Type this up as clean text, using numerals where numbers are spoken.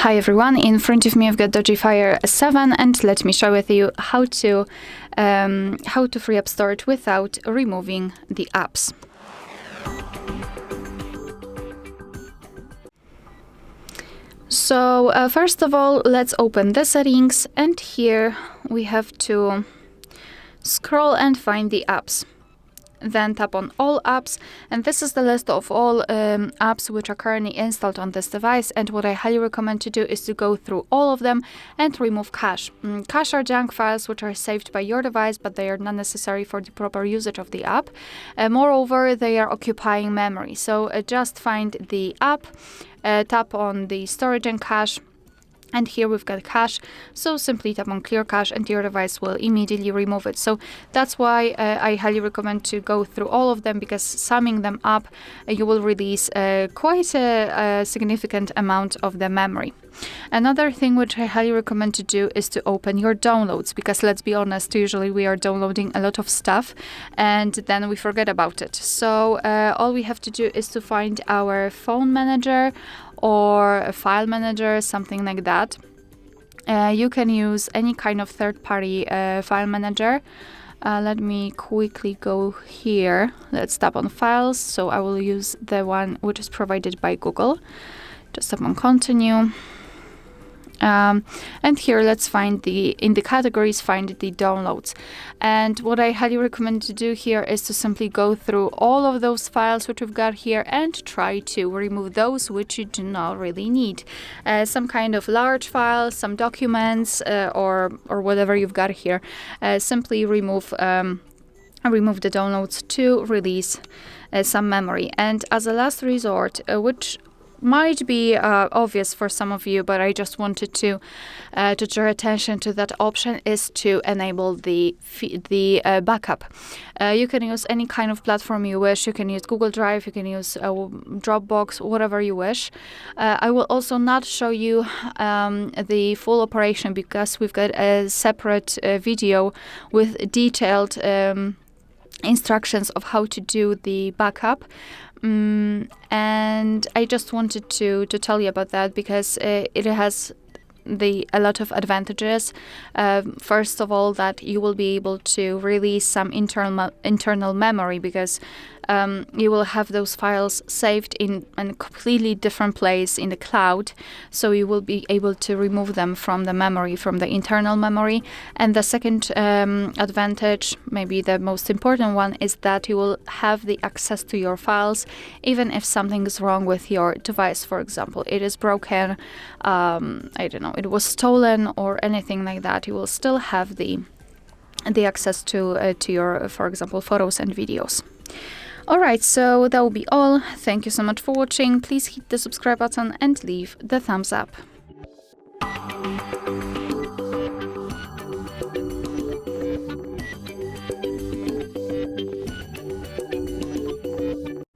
Hi everyone, in front of me I've got DOOGEE Fire 7 and let me share with you how to free up storage without removing the apps. So first of all, let's open the settings, and here we have to scroll and find the apps. Then tap on all apps, and this is the list of all apps which are currently installed on this device. And what I highly recommend to do is to go through all of them and remove cache. Cache are junk files which are saved by your device, but they are not necessary for the proper usage of the app. Moreover, they are occupying memory. So just find the app, tap on the storage and cache. And here we've got cache, so simply tap on clear cache and your device will immediately remove it. So that's why I highly recommend to go through all of them, because summing them up, you will release quite a significant amount of the memory. Another thing which I highly recommend to do is to open your downloads, because let's be honest, usually we are downloading a lot of stuff and then we forget about it. So all we have to do is to find our phone manager or a file manager, something like that. You can use any kind of third-party file manager. Let me quickly go here. Let's tap on files. So I will use the one which is provided by Google. Just tap on continue. And here let's find in the categories, find the downloads. And what I highly recommend to do here is to simply go through all of those files which we've got here and try to remove those which you do not really need. Some kind of large files, some documents, or whatever you've got here. Simply remove the downloads to release some memory. And as a last resort, which might be obvious for some of you, but I just wanted to draw attention to that option, is to enable the backup. You can use any kind of platform you wish. You can use Google Drive, you can use Dropbox, whatever you wish. I will also not show you the full operation, because we've got a separate video with detailed instructions of how to do the backup. And I just wanted to tell you about that, because it has a lot of advantages. First of all, that you will be able to release some internal memory, because you will have those files saved in a completely different place in the cloud, so you will be able to remove them from the memory, from the internal memory. And the second advantage, maybe the most important one, is that you will have the access to your files even if something is wrong with your device. For example, it is broken, I don't know, it was stolen or anything like that, you will still have the access to your, for example, photos and videos. Alright, so that will be all. Thank you so much for watching. Please hit the subscribe button and leave the thumbs up.